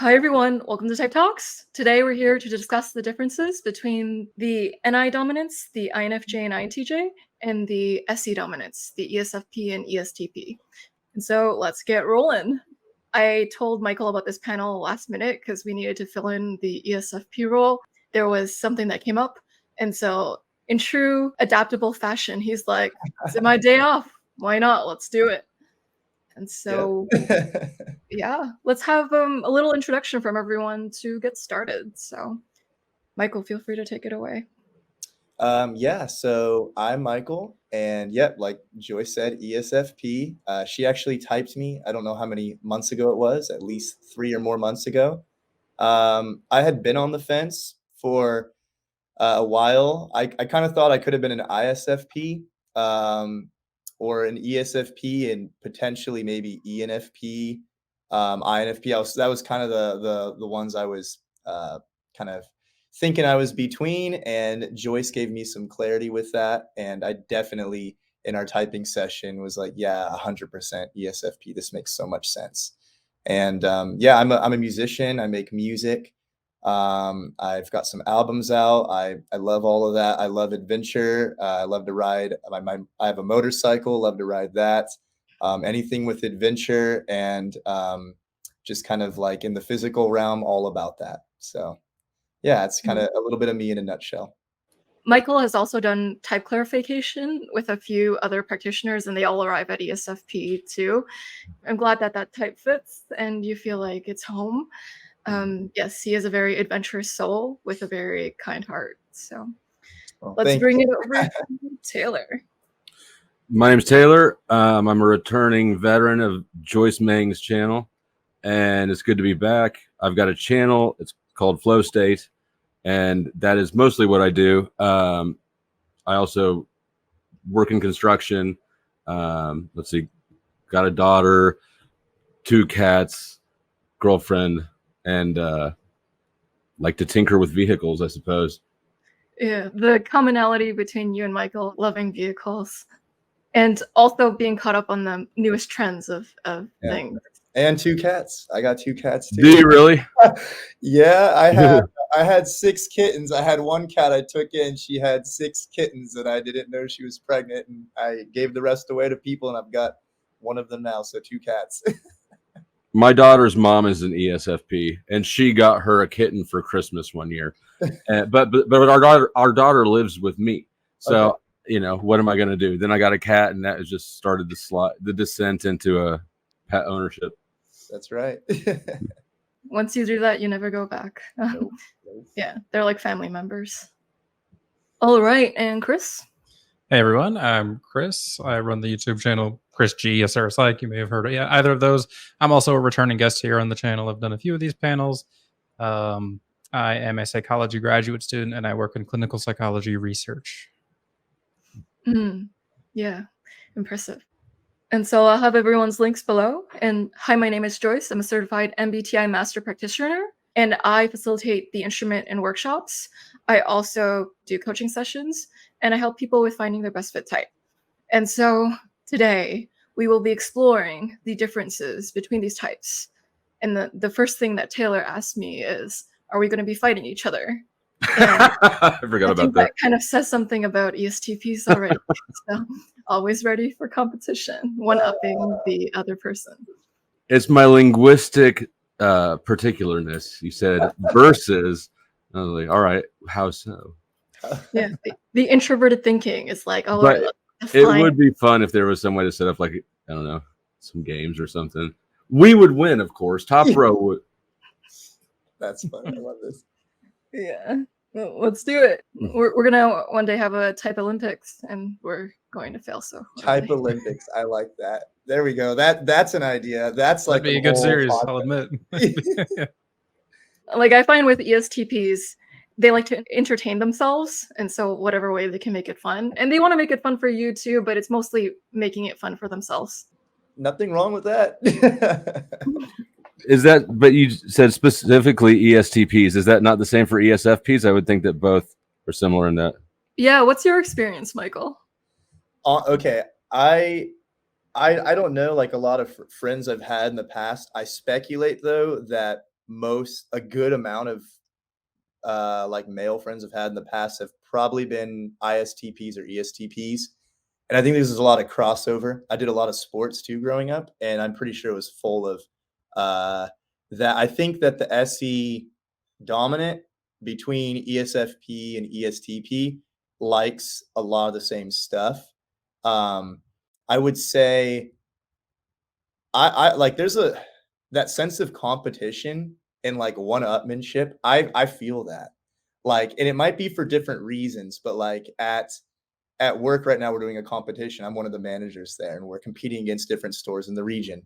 Hi everyone, welcome to Type Talks. Today we're here to discuss the differences between the NI dominance, the INFJ and INTJ, and the SE dominance, the ESFP and ESTP. And so let's get rolling. I told Michael about this panel last minute because we needed to fill in the ESFP role. There was something that came up, and so in true adaptable fashion, he's like, "It's my day off. Why not? Let's do it." And so yeah, let's have a little introduction from everyone to get started. So, Michael, feel free to take it away. So I'm Michael, and yep, like Joyce said, ESFP. She actually typed me, I don't know how many months ago it was, at least 3 or more months ago. I had been on the fence for a while. I kind of thought I could have been an ISFP, or an ESFP, and potentially maybe ENFP, INFP. That was kind of the ones I was kind of thinking I was between, and Joyce gave me some clarity with that, and I definitely in our typing session was like, yeah, 100% ESFP. This makes so much sense. And yeah, I'm a musician. I make music. I've got some albums out. I love all of that. I love adventure. I love to ride. I have a motorcycle. Love to ride that. Anything with adventure and just kind of like in the physical realm, all about that. So yeah, it's kind of a little bit of me in a nutshell. Michael has also done type clarification with a few other practitioners, and they all arrive at ESFP too. I'm glad that that type fits and you feel like it's home. Yes, he is a very adventurous soul with a very kind heart. So Well, let's thank bring you. it over to Taylor. My name's Taylor. I'm a returning veteran of Joyce Mang's channel, and it's good to be back. I've got a channel. It's called FlowState, and that is mostly what I do. I also work in construction. Let's see, got a daughter, 2 cats, girlfriend, and like to tinker with vehicles, I suppose. Yeah, the commonality between you and Michael loving vehicles and also being caught up on the newest trends of Yeah. things. And 2 cats. I got 2 cats too. Do you really? Yeah, I had 6 kittens. I had 1 cat I took in. She had 6 kittens that I didn't know she was pregnant, and I gave the rest away to people, and I've got 1 of them now, so 2 cats. My daughter's mom is an ESFP, and she got her a kitten for Christmas one year. But our daughter lives with me, so Okay. you know, what am I going to do? Then I got a cat, and that has just started the descent into a pet ownership. That's right. Once you do that, you never go back. Nope. Yeah, they're like family members. All right, and Chris? Hey everyone, I'm Chris. I run the YouTube channel Chris G, AsuraPsych. You may have heard of either of those. I'm also a returning guest here on the channel. I've done a few of these panels. I am a psychology graduate student, and I work in clinical psychology research. Yeah, impressive. And so I'll have everyone's links below. And hi, my name is Joyce. I'm a certified MBTI master practitioner, and I facilitate the instrument and workshops. I also do coaching sessions, and I help people with finding their best fit type. And so today we will be exploring the differences between these types. And the first thing that Taylor asked me is, are we going to be fighting each other? I forgot about that. That kind of says something about ESTPs already. So always ready for competition, one-upping the other person. It's my linguistic particularness. You said versus. I was like, all right, how so? Yeah, the introverted thinking is like, oh, But let's it define. would be fun if there was some way to set up, like, I don't know, some games or something. We would win, of course. Top row would. That's fun. I love this. Yeah, well, let's do it. We're gonna one day have a type Olympics, and we're going to fail. So Type Olympics. I like that. There we go. That's an idea. That's like That'd be a good whole series, podcast. I'll admit. like I find with ESTPs, they like to entertain themselves, and so whatever way they can make it fun, and they want to make it fun for you too, but it's mostly making it fun for themselves. Nothing wrong with that. Is that, but you said specifically ESTPs. Is that not the same for ESFPs? I would think that both are similar in that. Yeah, what's your experience, Michael? Okay, I don't know, like a lot of friends I've had in the past. I speculate though that a good amount of like male friends I've had in the past have probably been ISTPs or ESTPs. And I think there's a lot of crossover. I did a lot of sports too growing up, and I'm pretty sure it was full of that. I think that the SE dominant between ESFP and ESTP likes a lot of the same stuff. I would say I like there's that sense of competition and like one-upmanship. I feel that. Like, and it might be for different reasons, but like at work right now, we're doing a competition. I'm one of the managers there, and we're competing against different stores in the region.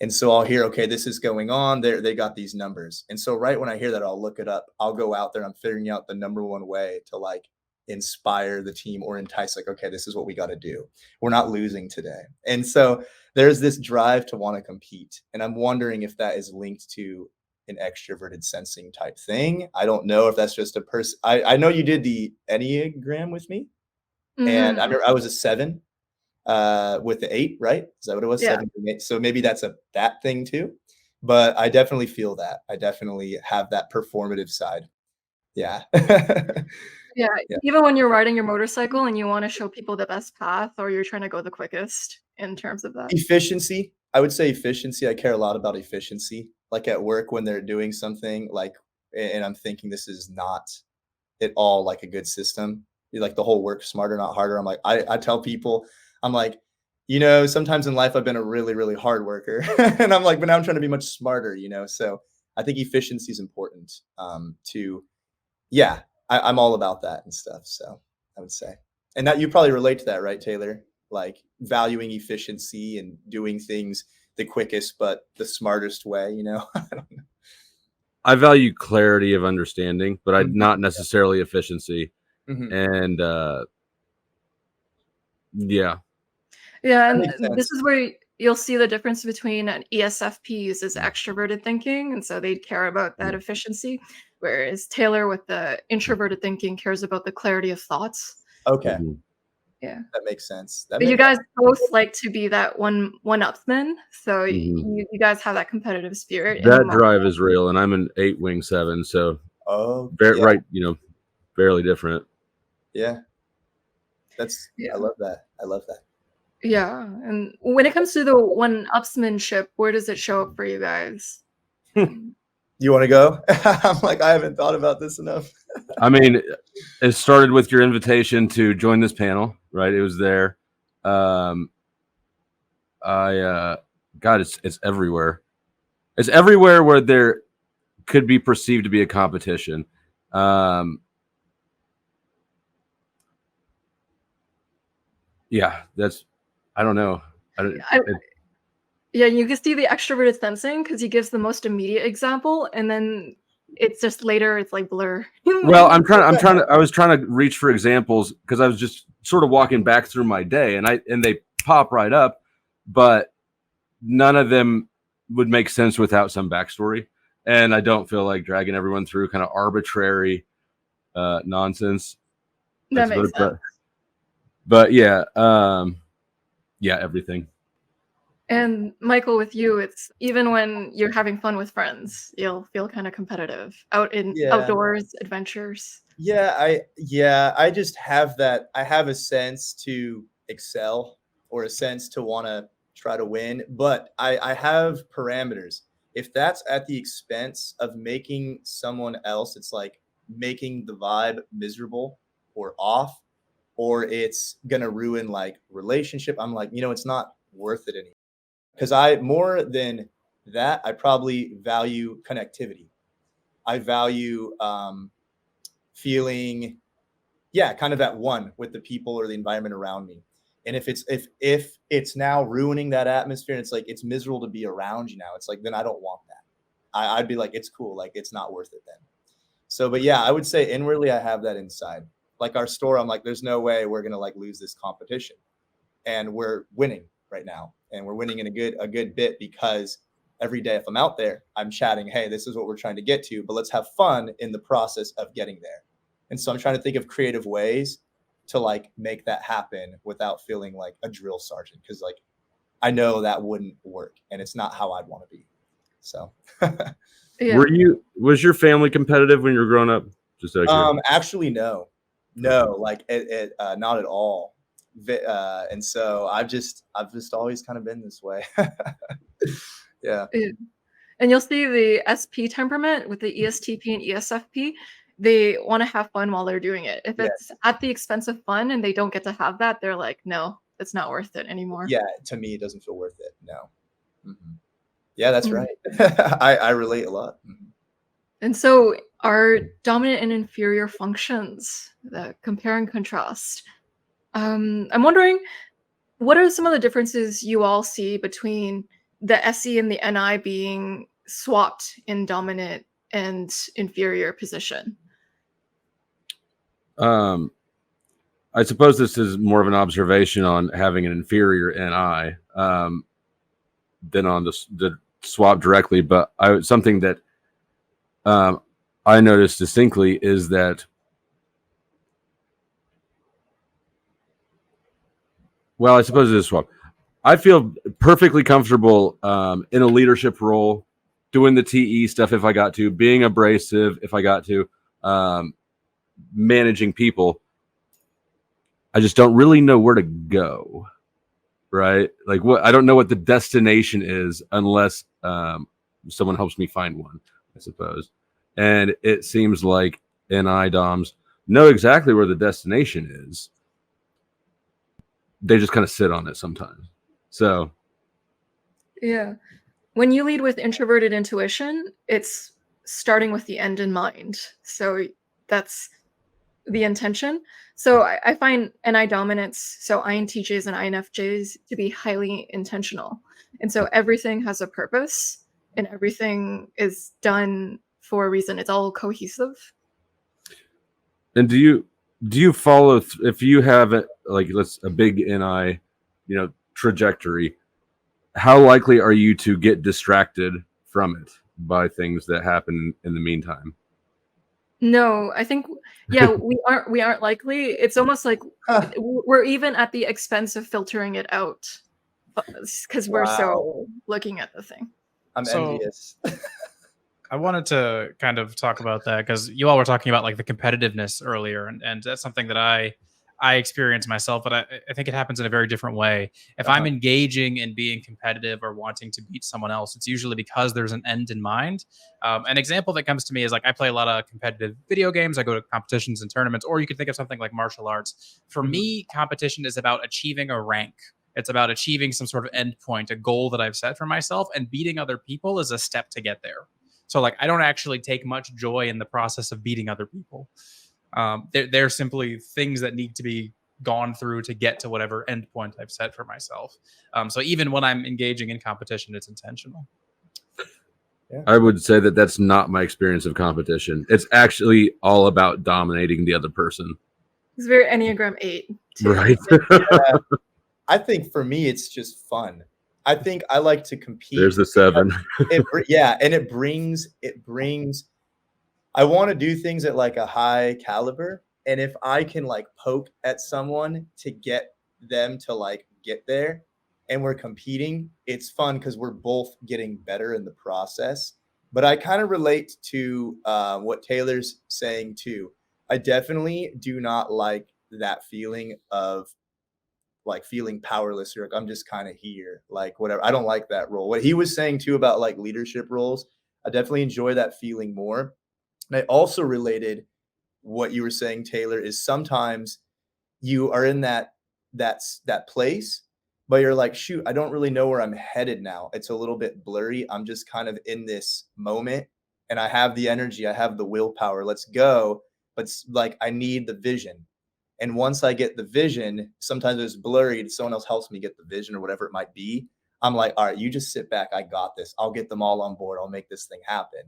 And so I'll hear, okay, this is going on. They got these numbers. And so right when I hear that, I'll look it up. I'll go out there. I'm figuring out the number one way to like inspire the team or entice, like, okay, this is what we got to do. We're not losing today. And so there's this drive to want to compete. And I'm wondering if that is linked to an extroverted sensing type thing. I don't know if that's just a person. I know you did the Enneagram with me. And I remember I was a 7 with the 8, right? Is that what it was? Yeah. 7 and 8. So maybe that's that thing too. But I definitely feel that. I definitely have that performative side. Yeah. Yeah, Yeah. even when you're riding your motorcycle and you want to show people the best path, or you're trying to go the quickest in terms of that. Efficiency. I would say efficiency. I care a lot about efficiency. Like at work when they're doing something like, and I'm thinking this is not at all like a good system. Like the whole work smarter, not harder. I'm like, I tell people, I'm like, sometimes in life I've been a really, really hard worker. And I'm like, but now I'm trying to be much smarter, So I think efficiency is important I'm all about that and stuff. So I would say, and that you probably relate to that, right, Taylor? Like valuing efficiency and doing things the quickest, but the smartest way, I don't know. I value clarity of understanding, but not necessarily efficiency. Mm-hmm. And Yeah, and this is where you'll see the difference between an ESFP uses extroverted thinking, and so they care about that efficiency, whereas Taylor with the introverted thinking cares about the clarity of thoughts. Okay. Yeah. That makes sense. But you guys both like to be that one-upsman, so you guys have that competitive spirit. That drive is real, and I'm an 8 wing 7, so right, barely different. Yeah. I love that. I love that. Yeah, and when it comes to the one-upsmanship, where does it show up for you guys? You want to go? I'm like, I haven't thought about this enough. I mean, it started with your invitation to join this panel, right? It was there. God, it's everywhere. It's everywhere where there could be perceived to be a competition. Yeah, I don't know. Yeah, you can see the extroverted sensing because he gives the most immediate example, and then it's just later it's like blur. Well, I was trying to reach for examples because I was just sort of walking back through my day, and they pop right up, but none of them would make sense without some backstory. And I don't feel like dragging everyone through kind of arbitrary nonsense. That makes sense. But yeah, everything. And Michael, with you, it's even when you're having fun with friends, you'll feel kind of competitive out in outdoors adventures. I just have that. I have a sense to excel or a sense to want to try to win, but I have parameters. If that's at the expense of making someone else, it's like making the vibe miserable or off, or it's gonna ruin like relationship. I'm like, it's not worth it anymore. Because more than that, I probably value connectivity. I value feeling, kind of at one with the people or the environment around me. And if it's now ruining that atmosphere, and it's like it's miserable to be around you now, it's like then I don't want that. I'd be like, it's cool, like it's not worth it then. So, but yeah, I would say inwardly I have that inside. Like our store, I'm like, there's no way we're gonna like lose this competition, and we're winning right now. And we're winning in a good bit because every day if I'm out there, I'm chatting, hey, this is what we're trying to get to, but let's have fun in the process of getting there. And so I'm trying to think of creative ways to like make that happen without feeling like a drill sergeant. Cause like, I know that wouldn't work and it's not how I'd want to be. So. Yeah. Was your family competitive when you were growing up? Just out of curiosity. Actually, no, like not at all. And so I've just always kind of been this way. Yeah. Yeah. And you'll see the SP temperament with the ESTP and ESFP, they want to have fun while they're doing it. If Yeah. it's at the expense of fun and they don't get to have that, they're like, no, it's not worth it anymore. Yeah, to me, it doesn't feel worth it. No. Yeah, that's Mhm. right. I relate a lot. And so our dominant and inferior functions, the compare and contrast. I'm wondering, what are some of the differences you all see between the SE and the NI being swapped in dominant and inferior position? I suppose this is more of an observation on having an inferior NI than on the swap directly. But something that I noticed distinctly is that, well, I suppose it is swap. I feel perfectly comfortable in a leadership role, doing the TE stuff if I got to, being abrasive if I got to, managing people. I just don't really know where to go, right? Like I don't know what the destination is unless someone helps me find one, I suppose. And it seems like NI DOMs know exactly where the destination is. They just kind of sit on it sometimes. So, yeah. When you lead with introverted intuition, it's starting with the end in mind. So that's the intention. So I find NI dominance, so INTJs and INFJs, to be highly intentional. And so everything has a purpose and everything is done for a reason. It's all cohesive. and do you follow if you have it like a big NI, trajectory? How likely are you to get distracted from it by things that happen in the meantime? No, I think we aren't likely. It's almost like we're even at the expense of filtering it out because we're so looking at the thing. I'm envious. I wanted to kind of talk about that because you all were talking about like the competitiveness earlier, and that's something that I experience myself, but I think it happens in a very different way. If I'm engaging in being competitive or wanting to beat someone else, it's usually because there's an end in mind. An example that comes to me is like I play a lot of competitive video games. I go to competitions and tournaments, or you could think of something like martial arts. For me, competition is about achieving a rank. It's about achieving some sort of end point, a goal that I've set for myself, and beating other people is a step to get there. So like I don't actually take much joy in the process of beating other people. They're simply things that need to be gone through to get to whatever endpoint I've set for myself. So even when I'm engaging in competition, it's intentional. Yeah. I would say that that's not my experience of competition. It's actually all about dominating the other person. It's very Enneagram 8. Too. Right. I think for me, it's just fun. I think I like to compete. There's the 7. And it brings, I want to do things at like a high caliber. And if I can like poke at someone to get them to like get there and we're competing, it's fun because we're both getting better in the process. But I kind of relate to what Taylor's saying too. I definitely do not like that feeling of like feeling powerless or like I'm just kind of here, like whatever. I don't like that role. What he was saying too about like leadership roles, I definitely enjoy that feeling more. And I also related what you were saying, Taylor, is sometimes you are in that place, but you're like, shoot, I don't really know where I'm headed now. It's a little bit blurry. I'm just kind of in this moment and I have the energy, I have the willpower. Let's go. But like I need the vision. And once I get the vision, sometimes it's blurry. Someone else helps me get the vision or whatever it might be. I'm like, all right, you just sit back. I got this. I'll get them all on board. I'll make this thing happen.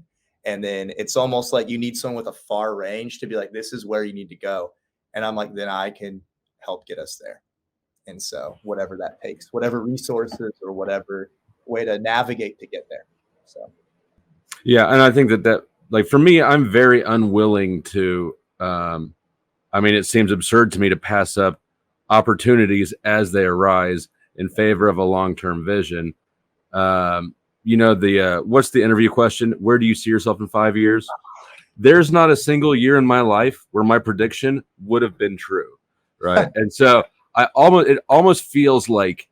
And then it's almost like you need someone with a far range to be like, this is where you need to go. And I'm like, then I can help get us there. And so whatever that takes, whatever resources or whatever way to navigate to get there. So. Yeah. And I think that like for me, I'm very unwilling to, I mean, it seems absurd to me to pass up opportunities as they arise in favor of a long-term vision. the what's the interview question? Where do you see yourself in 5 years? There's not a single year in my life where my prediction would have been true, right? And so it almost feels like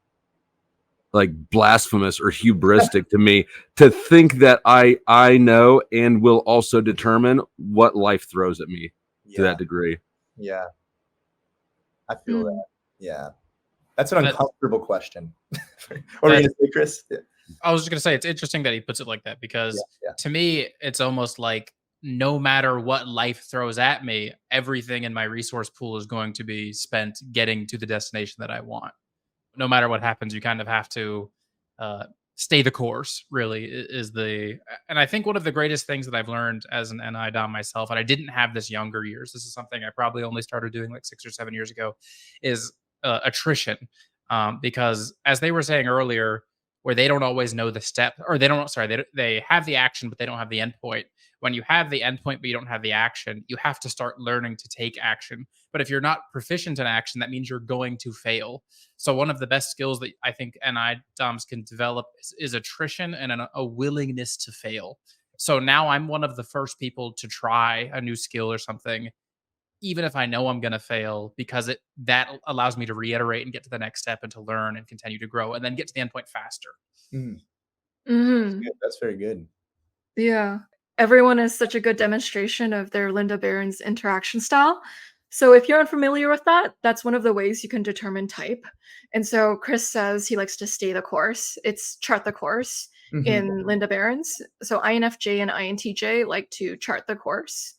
blasphemous or hubristic to me to think that I know and will also determine what life throws at me to that degree. Yeah, I feel that. Yeah, that's an uncomfortable question. What were you gonna say, Chris? Yeah. I was just gonna say it's interesting that he puts it like that, because to me it's almost like no matter what life throws at me, everything in my resource pool is going to be spent getting to the destination that I want. No matter what happens, you kind of have to stay the course, really, and I think one of the greatest things that I've learned as an NI Dom myself, and I didn't have this younger years, this is something I probably only started doing like 6 or 7 years ago, is attrition. Because as they were saying earlier, where they don't always know the step, or they have the action, but they don't have the endpoint. When you have the endpoint, but you don't have the action, you have to start learning to take action. But if you're not proficient in action, that means you're going to fail. So one of the best skills that I think NI DOMs can develop is attrition and a willingness to fail. So now I'm one of the first people to try a new skill or something, even if I know I'm going to fail, because that allows me to reiterate and get to the next step and to learn and continue to grow and then get to the endpoint faster. That's very good. Yeah. Everyone is such a good demonstration of their Linda Barron's interaction style. So if you're unfamiliar with that, that's one of the ways you can determine type. And so Chris says he likes to stay the course. It's chart the course in Linda Barron's. So INFJ and INTJ like to chart the course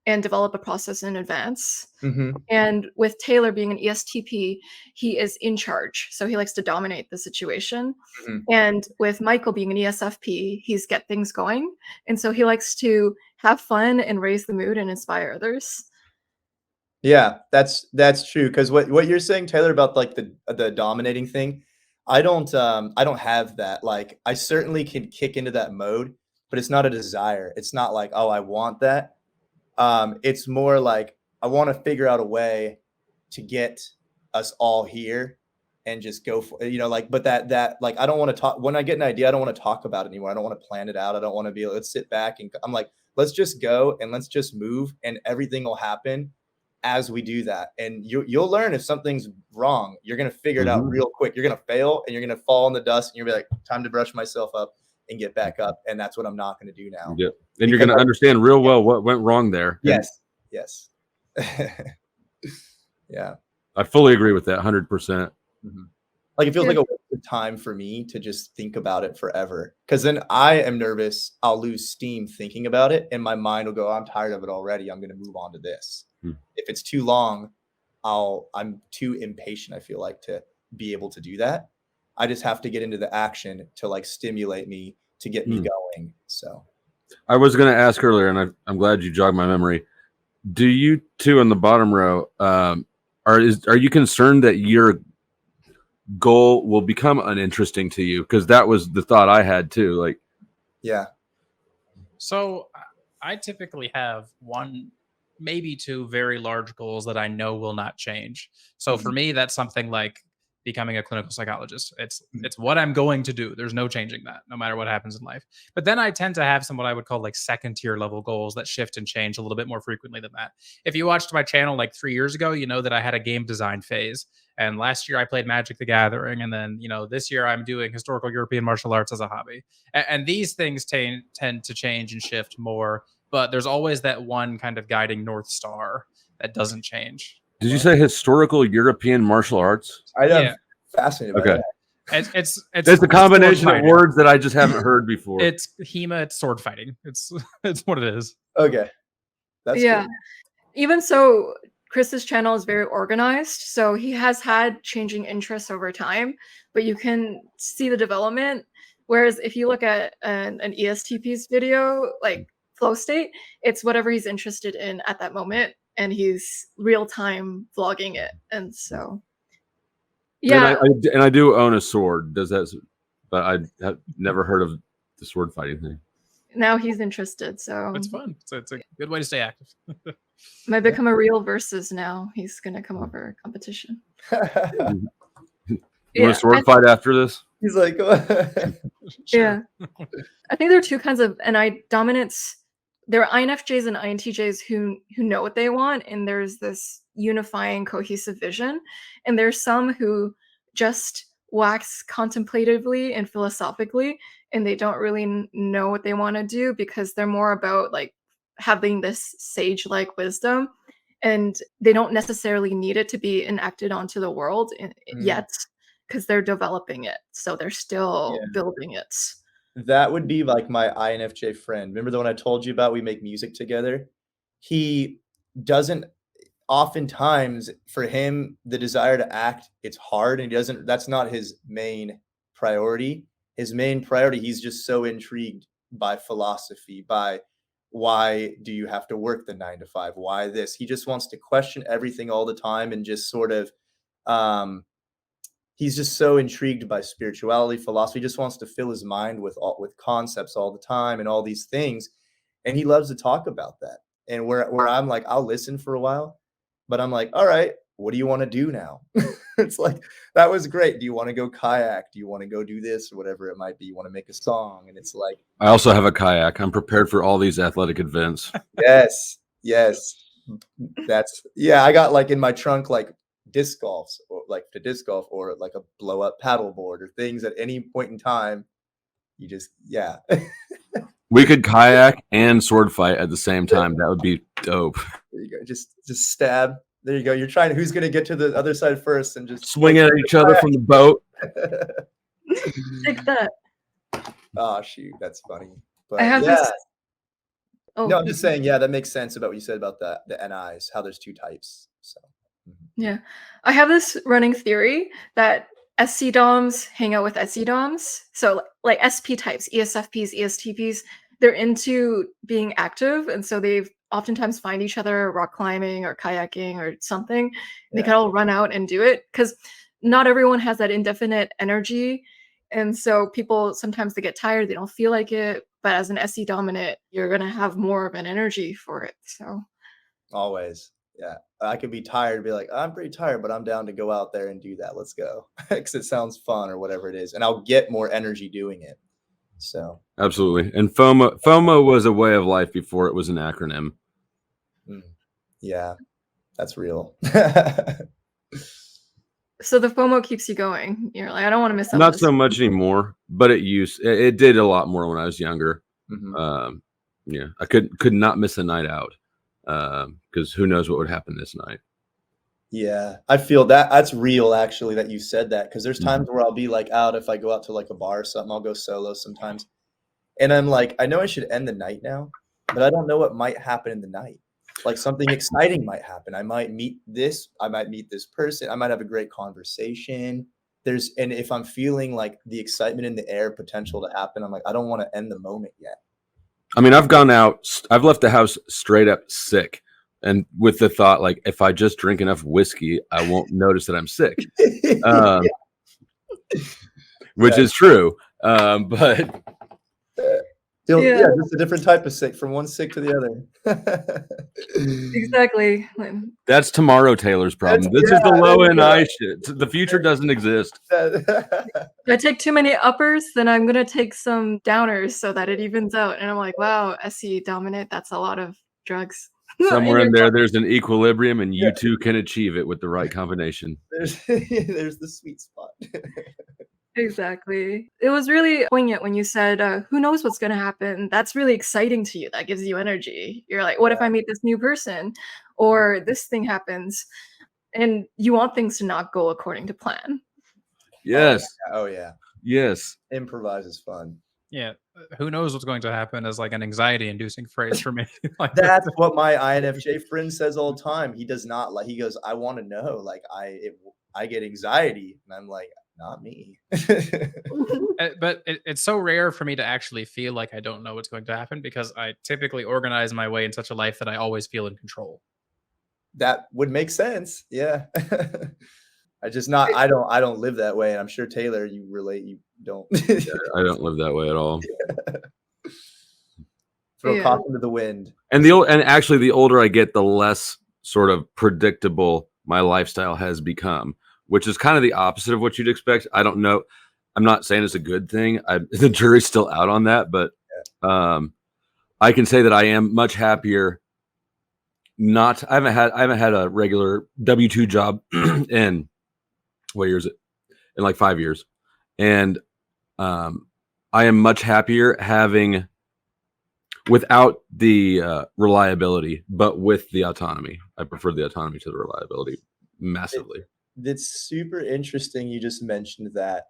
and develop a process in advance. And with Taylor being an ESTP, he is in charge. So he likes to dominate the situation. And with Michael being an ESFP, he's get things going. And so he likes to have fun and raise the mood and inspire others. Yeah, that's true. Because what you're saying, Taylor, about like the dominating thing, I don't have that. Like, I certainly can kick into that mode, but it's not a desire. It's not like, oh, I want that. It's more like I want to figure out a way to get us all here and just go for, but that like, I don't want to talk when I get an idea. I don't want to talk about it anymore. I don't want to plan it out. I don't want to be let's sit back and I'm like, let's just go and let's just move and everything will happen as we do that. And you'll learn if something's wrong. You're going to figure it out real quick. You're going to fail and you're going to fall in the dust and you'll be like, time to brush myself up and get back up. And that's what I'm not going to do now. Yep. And you're going to understand real well what went wrong there. Yes. Yeah. I fully agree with that 100%. Like, it feels like a waste of time for me to just think about it forever. Because then I am nervous. I'll lose steam thinking about it. And my mind will go, I'm tired of it already. I'm going to move on to this. If it's too long, I'm too impatient, I feel like, to be able to do that. I just have to get into the action to like stimulate me to get me going. So I was going to ask earlier, and I'm glad you jogged my memory. Do you two in the bottom row, are you concerned that your goal will become uninteresting to you? Because that was the thought I had too. Like, yeah. So I typically have one, maybe two very large goals that I know will not change. So for me, that's something like becoming a clinical psychologist. It's what I'm going to do. There's no changing that, no matter what happens in life. But then I tend to have some what I would call like second tier level goals that shift and change a little bit more frequently than that. If you watched my channel like 3 years ago, you know that I had a game design phase. And last year I played Magic the Gathering. And then, this year I'm doing historical European martial arts as a hobby. And these things tend to change and shift more. But there's always that one kind of guiding North Star that doesn't change. Did you say historical European martial arts? I'm fascinated by that. It's a combination of words that I just haven't heard before. It's HEMA, it's sword fighting. It's what it is. Okay. That's good. Even so, Chris's channel is very organized. So he has had changing interests over time, but you can see the development. Whereas if you look at an ESTP's video, like FlowState, it's whatever he's interested in at that moment. And he's real time vlogging it. And so, yeah. And I do own a sword. Does that? But I have never heard of the sword fighting thing. Now he's interested. So it's fun. So it's a good way to stay active. Might become a real versus now. He's going to come over competition. You want a sword fight after this? He's like, Yeah. I think there are two kinds of NI dominants. There are INFJs and INTJs who know what they want, and there's this unifying, cohesive vision. And there's some who just wax contemplatively and philosophically, and they don't really know what they want to do because they're more about like having this sage-like wisdom, and they don't necessarily need it to be enacted onto the world yet because they're developing it. So they're still building it. That would be like my INFJ friend. Remember the one I told you about? We make music together. He doesn't oftentimes for him, the desire to act, it's hard, and that's not his main priority. His main priority, he's just so intrigued by philosophy, by why do you have to work the 9 to 5? Why this? He just wants to question everything all the time and just sort of he's just so intrigued by spirituality, philosophy. He just wants to fill his mind with concepts all the time and all these things. And he loves to talk about that. And where I'm like, I'll listen for a while, but I'm like, all right, what do you want to do now? It's like, that was great. Do you want to go kayak? Do you want to go do this or whatever it might be? You want to make a song? And it's like, I also have a kayak. I'm prepared for all these athletic events. yes. I got like in my trunk, like disc golfs or like to disc golf or like a blow up paddle board or things at any point in time. You just, We could kayak and sword fight at the same time. That would be dope. There you go. Just stab. There you go. You're trying. Who's going to get to the other side first and just Swing at each other from the boat. Take that. Oh shoot, that's funny. But I have this. Oh, no, I'm just saying. Yeah, that makes sense about what you said about the NIs. How there's 2 types. So yeah, I have this running theory that SC DOMs hang out with SE DOMs. So like SP types, ESFPs, ESTPs, they're into being active, and so they oftentimes find each other rock climbing or kayaking or something. They can all run out and do it because not everyone has that indefinite energy, and so people sometimes they get tired, they don't feel like it. But as an SE dominant, you're gonna have more of an energy for it. So always, I could be tired and be like, I'm pretty tired, but I'm down to go out there and do that. Let's go, because it sounds fun or whatever it is, and I'll get more energy doing it. So absolutely. And FOMO was a way of life before it was an acronym. Yeah, that's real. So the FOMO keeps you going. You're like, I don't want to miss out. Not so much anymore, but it did a lot more when I was younger. I could not miss a night out because who knows what would happen this night. Yeah, I feel that's real actually that you said that, because there's times where I'll be like out, if I go out to like a bar or something, I'll go solo sometimes. And I'm like, I know I should end the night now, but I don't know what might happen in the night. Like something exciting might happen. I might meet this person. I might have a great conversation. And if I'm feeling like the excitement in the air, potential to happen, I'm like, I don't want to end the moment yet. I mean, I've gone out, I've left the house straight up sick. And with the thought, like, if I just drink enough whiskey, I won't notice that I'm sick. Which is true. But just a different type of sick, from one sick to the other. Exactly. That's tomorrow Taylor's problem. This is the low NI shit. The future doesn't exist. If I take too many uppers, then I'm going to take some downers so that it evens out. And I'm like, wow, SE dominant, that's a lot of drugs. Somewhere in there, there's an equilibrium, and you two can achieve it with the right combination. There's the sweet spot. Exactly. It was really poignant when you said, who knows what's going to happen? That's really exciting to you. That gives you energy. You're like, what if I meet this new person or this thing happens? And you want things to not go according to plan. Yes. Oh, yeah. Yes. Improvise is fun. Yeah. Who knows what's going to happen is like an anxiety-inducing phrase for me. Like that's what my INFJ friend says all the time. He does not like. He goes, "I want to know. Like I get anxiety," and I'm like, "Not me." But it's so rare for me to actually feel like I don't know what's going to happen, because I typically organize my way in such a life that I always feel in control. That would make sense. Yeah. I don't live that way. And I'm sure Taylor, you relate, you don't. I don't live that way at all. Throw caution to the wind. And actually the older I get, the less sort of predictable my lifestyle has become, which is kind of the opposite of what you'd expect. I don't know. I'm not saying it's a good thing. The jury's still out on that, but I can say that I am much happier. I haven't had a regular W-2 job in what year is it? In like 5 years, and I am much happier having without the reliability, but with the autonomy. I prefer the autonomy to the reliability massively. It's super interesting you just mentioned that.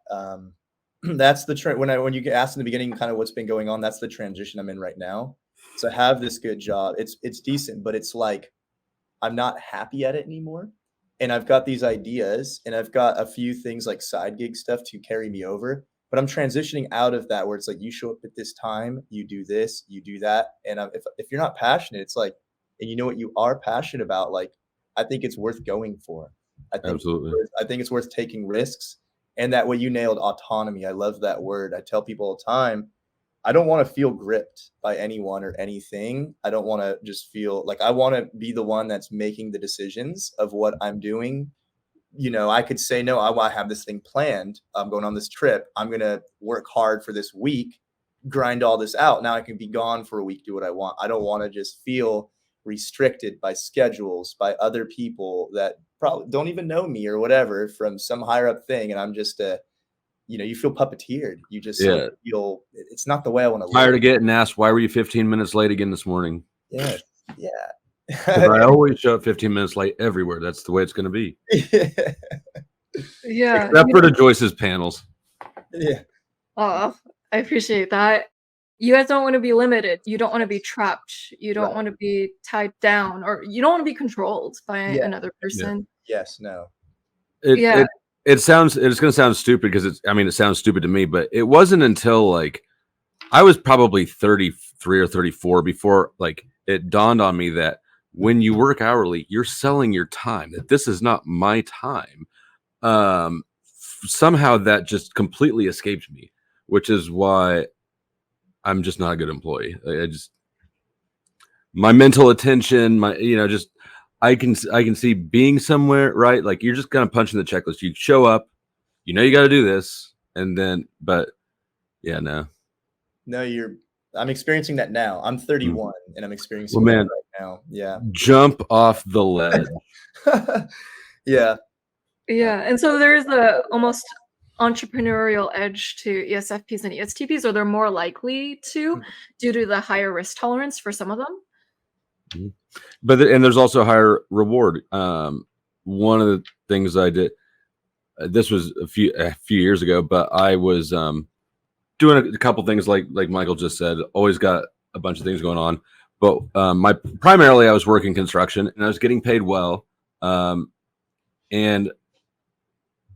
That's the trend. When you get asked in the beginning kind of what's been going on, that's the transition I'm in right now. So I have this good job. It's decent, but it's like I'm not happy at it anymore. And I've got these ideas and I've got a few things like side gig stuff to carry me over. But I'm transitioning out of that where it's like you show up at this time, you do this, you do that. And if you're not passionate, it's like, and you know what you are passionate about, like I think it's worth going for. Absolutely. I think it's worth taking risks. And that way you nailed autonomy. I love that word. I tell people all the time, I don't want to feel gripped by anyone or anything. I don't want to just feel like I want to be the one that's making the decisions of what I'm doing. You know, I could say, no, I have this thing planned. I'm going on this trip. I'm going to work hard for this week, grind all this out. Now I can be gone for a week, do what I want. I don't want to just feel restricted by schedules, by other people that probably don't even know me or whatever from some higher up thing. And I'm just you feel puppeteered. You just feel it's not the way I want to live. Tired of getting asked, why were you 15 minutes late again this morning? Yeah. I always show up 15 minutes late everywhere. That's the way it's going to be. Yeah. Except for the Joyce's panels. Yeah. Oh, I appreciate that. You guys don't want to be limited. You don't want to be trapped. You don't want to be tied down, or you don't want to be controlled by another person. Yes. No. It's going to sound stupid because it sounds stupid to me, but it wasn't until like I was probably 33 or 34 before like it dawned on me that when you work hourly, you're selling your time, that this is not my time. Somehow that just completely escaped me, which is why I'm just not a good employee. My mental attention, I can see being somewhere, right? Like you're just kind of punching the checklist. You show up, you got to do this. And then, but yeah, no. No, I'm experiencing that now. I'm 31 and I'm experiencing that right now. Yeah. Jump off the ledge. Yeah. Yeah. And so there's the almost entrepreneurial edge to ESFPs and ESTPs, or they're more likely to due to the higher risk tolerance for some of them. But there's also higher reward. One of the things I did, this was a few years ago, but I was doing a couple things like Michael just said. Always got a bunch of things going on, but primarily I was working construction and I was getting paid well, and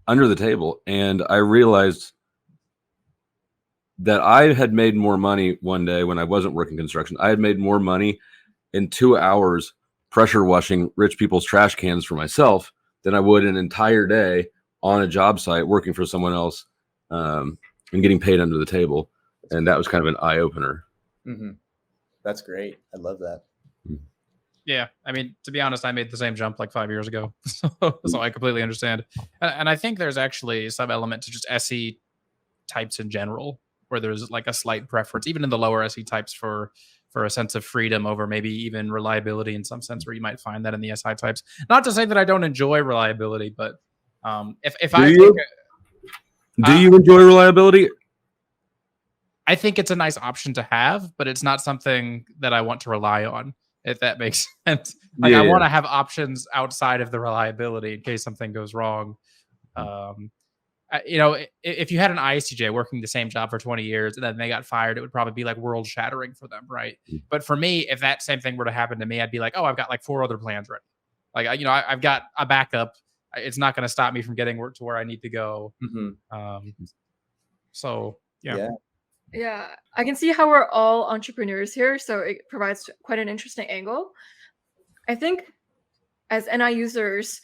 under the table. And I realized that I had made more money one day when I wasn't working construction. I had made more money in 2 hours pressure washing rich people's trash cans for myself than I would an entire day on a job site working for someone else, and getting paid under the table. And that was kind of an eye opener. Mm-hmm. That's great. I love that. Yeah, I mean, to be honest, I made the same jump like 5 years ago, so I completely understand. And I think there's actually some element to just SE types in general, where there's like a slight preference, even in the lower SE types, for a sense of freedom over maybe even reliability in some sense, where you might find that in the SI types. Not to say that I don't enjoy reliability, but do you enjoy reliability? I think it's a nice option to have, but it's not something that I want to rely on, if that makes sense. Like I want to have options outside of the reliability in case something goes wrong. If you had an ISTJ working the same job for 20 years and then they got fired, it would probably be like world shattering for them, right? But for me, if that same thing were to happen to me, I'd be like, oh, I've got like 4 other plans ready. Like, I've got a backup. It's not going to stop me from getting work to where I need to go. So yeah. Yeah, I can see how we're all entrepreneurs here, so it provides quite an interesting angle. I think as NI users,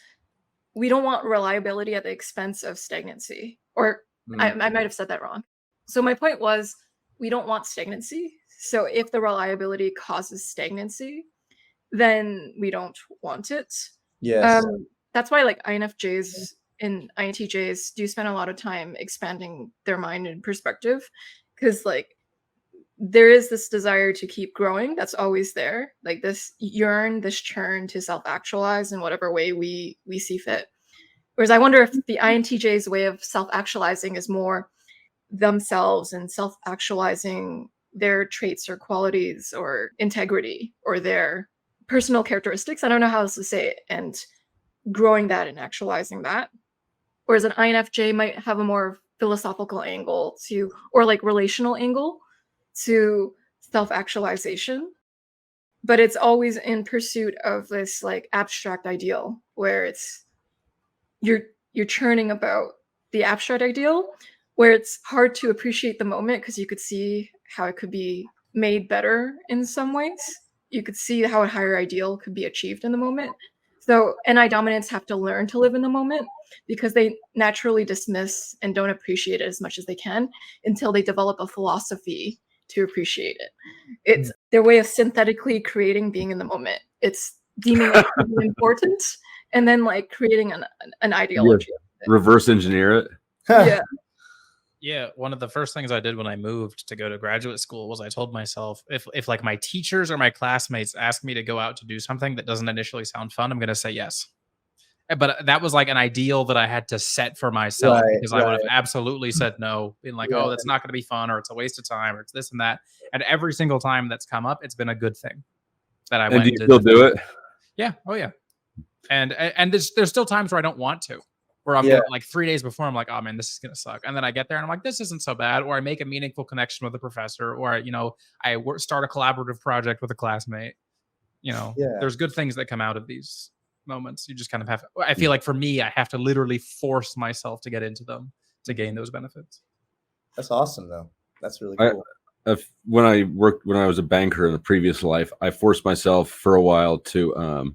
we don't want reliability at the expense of stagnancy. Or I might have said that wrong. So my point was, we don't want stagnancy. So if the reliability causes stagnancy, then we don't want it. Yes. That's why like INFJs and INTJs do spend a lot of time expanding their mind and perspective, because like there is this desire to keep growing that's always there, like this churn to self-actualize in whatever way we see fit. Whereas I wonder if the INTJ's way of self-actualizing is more themselves and self-actualizing their traits or qualities or integrity or their personal characteristics. I don't know how else to say it, and growing that and actualizing that. Whereas an INFJ might have a more philosophical angle to, or like relational angle to self-actualization, but it's always in pursuit of this like abstract ideal where it's you're churning about the abstract ideal, where it's hard to appreciate the moment because you could see how it could be made better in some ways. You could see how a higher ideal could be achieved in the moment. So NI dominants have to learn to live in the moment because they naturally dismiss and don't appreciate it as much as they can until they develop a philosophy to appreciate it. It's their way of synthetically creating being in the moment. It's deeming it to be important and then like creating an ideology. Reverse engineer it. Yeah. Yeah, one of the first things I did when I moved to go to graduate school was I told myself, if like my teachers or my classmates ask me to go out to do something that doesn't initially sound fun, I'm going to say yes. But that was like an ideal that I had to set for myself, because I would have absolutely said no, being like, oh, that's not going to be fun, or it's a waste of time, or it's this and that. And every single time that's come up, it's been a good thing that I went. And do you still do it? Yeah. Oh yeah. And there's still times where I don't want to, where I'm gonna, like 3 days before, I'm like, oh man, this is gonna suck. And then I get there and I'm like, this isn't so bad. Or I make a meaningful connection with a professor, or I start a collaborative project with a classmate. There's good things that come out of these moments. You just kind of have. I feel like for me, I have to literally force myself to get into them to gain those benefits. That's awesome, though. That's really cool. When I was a banker in a previous life, I forced myself for a while to.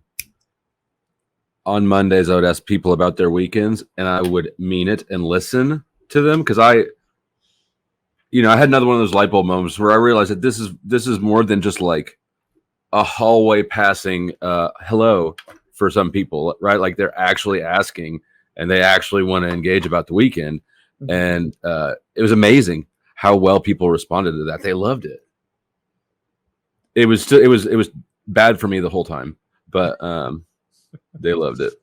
On Mondays, I would ask people about their weekends, and I would mean it and listen to them, because I had another one of those light bulb moments where I realized that this is more than just like a hallway passing hello for some people, right? Like they're actually asking and they actually want to engage about the weekend. Mm-hmm. And it was amazing how well people responded to that. They loved it. It was bad for me the whole time, but they loved it.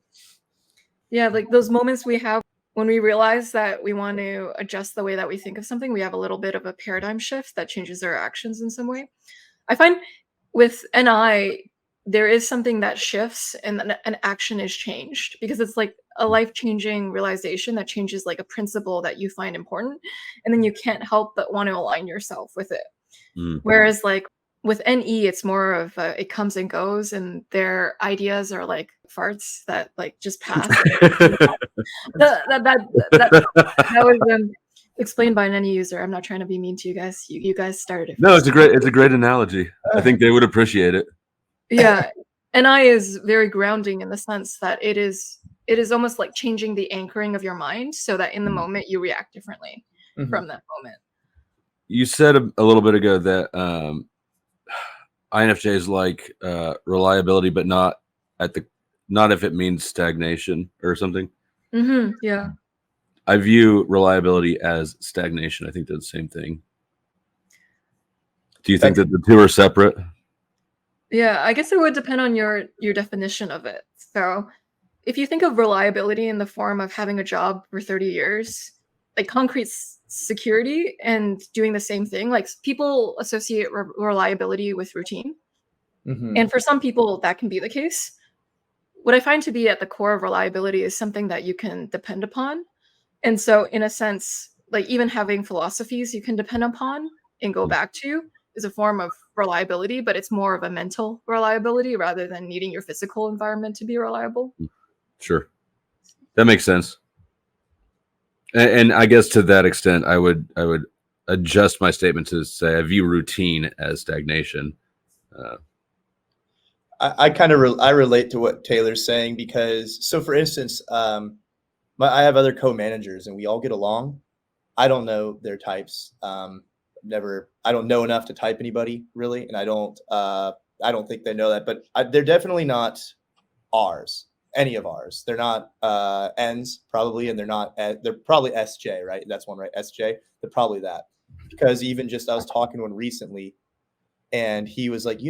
Yeah, like those moments we have when we realize that we want to adjust the way that we think of something, we have a little bit of a paradigm shift that changes our actions in some way. I find with NI, there is something that shifts and an action is changed, because it's like a life-changing realization that changes like a principle that you find important, and then you can't help but want to align yourself with it. Whereas like with NE, it's more of it comes and goes, and their ideas are like farts that like just pass. that was explained by an NE user. I'm not trying to be mean to you guys. You guys started it. No, it's a great analogy. I think they would appreciate it. Yeah, NI is very grounding in the sense that it is almost like changing the anchoring of your mind so that in the moment you react differently from that moment. You said a little bit ago that INFJs like reliability, but not if it means stagnation or something. Yeah. I view reliability as stagnation. I think they're the same thing. Do you think that the two are separate? Yeah, I guess it would depend on your definition of it. So if you think of reliability in the form of having a job for 30 years, like concrete security and doing the same thing, like people associate reliability with routine. And for some people, that can be the case. What I find to be at the core of reliability is something that you can depend upon. And so in a sense, like even having philosophies you can depend upon and go back to is a form of reliability, but it's more of a mental reliability rather than needing your physical environment to be reliable. Sure. That makes sense. And I guess to that extent, I would adjust my statement to say I view routine as stagnation. I kind of I relate to what Taylor's saying, because so for instance, I have other co-managers and we all get along. I don't know their types. I don't know enough to type anybody really, and I don't think they know that, but they're definitely not ours. any of ours. They're not N's probably, and they're probably SJ, right? That's one, right? SJ. They're probably that, because even just I was talking to one recently, and he was like,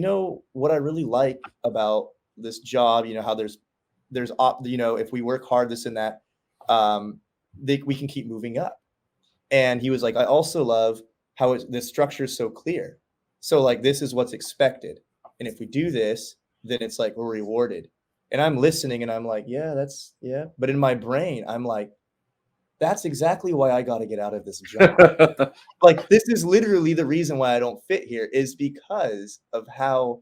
what I really like about this job, how there's if we work hard, this and that, we can keep moving up. And he was like, I also love how the structure is so clear. So like, this is what's expected. And if we do this, then it's like, we're rewarded. And I'm listening and I'm like, yeah. But in my brain, I'm like, that's exactly why I got to get out of this job. Like, this is literally the reason why I don't fit here, is because of how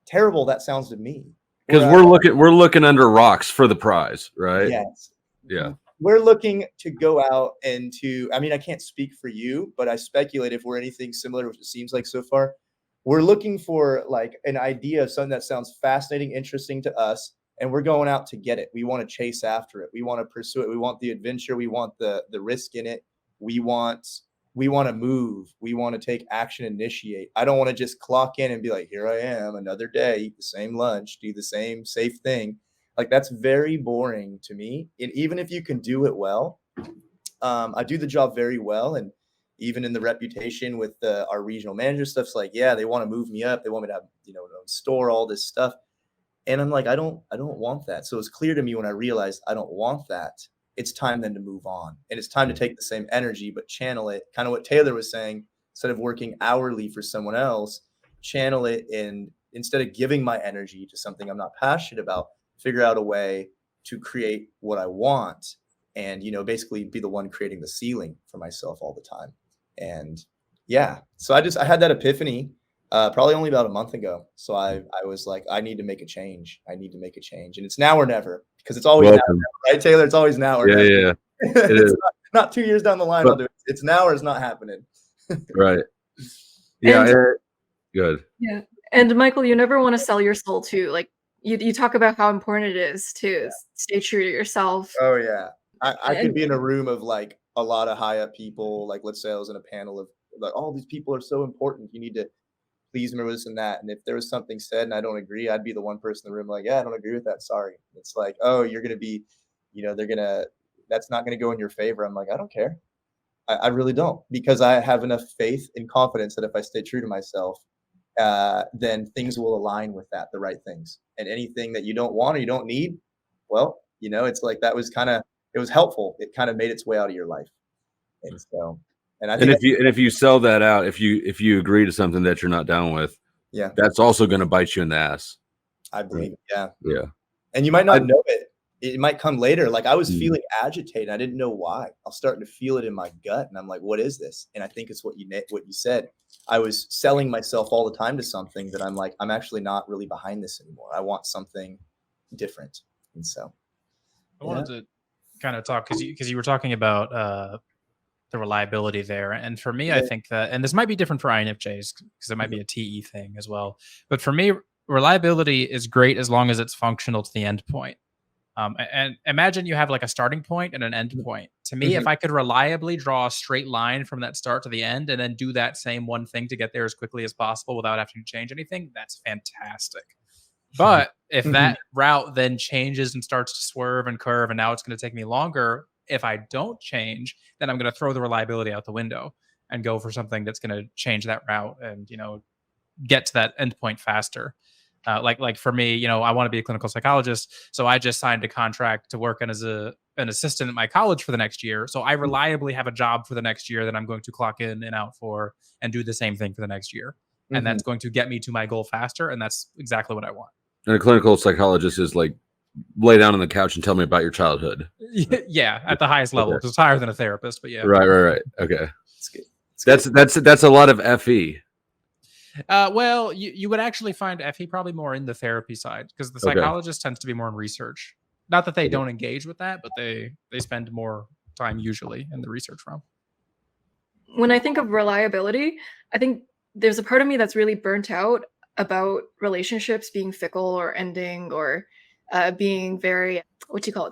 terrible that sounds to me. Because we're looking under rocks for the prize, right? Yes. Yeah. We're looking to go out and I mean, I can't speak for you, but I speculate if we're anything similar, which it seems like so far, we're looking for like an idea of something that sounds fascinating, interesting to us, and we're going out to get it. We want to chase after it. We want to pursue it. We want the adventure. We want the risk in it. We want to move. We want to take action, initiate. I don't want to just clock in and be like, here I am, another day, eat the same lunch, do the same safe thing. Like, that's very boring to me. And even if you can do it well, I do the job very well. And even in the reputation with our regional manager stuff's like, yeah, they want to move me up. They want me to have, an own store, all this stuff. And I'm like, I don't want that. So it's clear to me when I realized I don't want that. It's time then to move on. And it's time to take the same energy, but channel it. Kind of what Taylor was saying, instead of working hourly for someone else, channel it. And instead of giving my energy to something I'm not passionate about, figure out a way to create what I want and, basically be the one creating the ceiling for myself all the time. And yeah, so I had that epiphany probably only about a month ago. So I was like, I need to make a change. And it's now or never, because it's always now or never, right, Taylor? It's always now or never. Yeah. It's not 2 years down the line. I'll do it. It's now or it's not happening. Right. Yeah. Good. Yeah. And Michael, you never want to sell your soul too. Like, you talk about how important it is to stay true to yourself. Oh yeah. I could be in a room of like a lot of high up people. Like, let's say I was in a panel of like, all these people are so important. You need to please remember this and that. And if there was something said and I don't agree, I'd be the one person in the room like, yeah, I don't agree with that. Sorry. It's like, oh, you're going to be, that's not going to go in your favor. I'm like, I don't care. I really don't, because I have enough faith and confidence that if I stay true to myself, then things will align with that, the right things. And anything that you don't want or you don't need, well, it's like, that was it was helpful. It kind of made its way out of your life. And so, and I think if you sell that out, if you agree to something that you're not down with, yeah, that's also going to bite you in the ass. I believe. Yeah. Yeah. And you might not know it. It might come later. Like, I was feeling agitated. I didn't know why. I was starting to feel it in my gut. And I'm like, what is this? And I think it's what you said. I was selling myself all the time to something that I'm like, I'm actually not really behind this anymore. I want something different. And so I wanted to kind of talk, because you were talking about the reliability there. And for me, I think that, and this might be different for INFJs because it might be a TE thing as well. But for me, reliability is great as long as it's functional to the end point. And imagine you have like a starting point and an end point. To me, if I could reliably draw a straight line from that start to the end and then do that same one thing to get there as quickly as possible without having to change anything, that's fantastic. But if that route then changes and starts to swerve and curve, and now it's going to take me longer, if I don't change, then I'm going to throw the reliability out the window and go for something that's going to change that route and, get to that end point faster. Like for me, I want to be a clinical psychologist. So I just signed a contract to work as an assistant at my college for the next year. So I reliably have a job for the next year that I'm going to clock in and out for and do the same thing for the next year. And that's going to get me to my goal faster. And that's exactly what I want. And a clinical psychologist is like, lay down on the couch and tell me about your childhood. Yeah, at the highest level. It's higher than a therapist, but yeah. Right. Okay. That's a lot of FE. Well, you would actually find FE probably more in the therapy side, because the psychologist tends to be more in research. Not that they don't engage with that, but they spend more time usually in the research realm. When I think of reliability, I think there's a part of me that's really burnt out about relationships being fickle or ending or being very,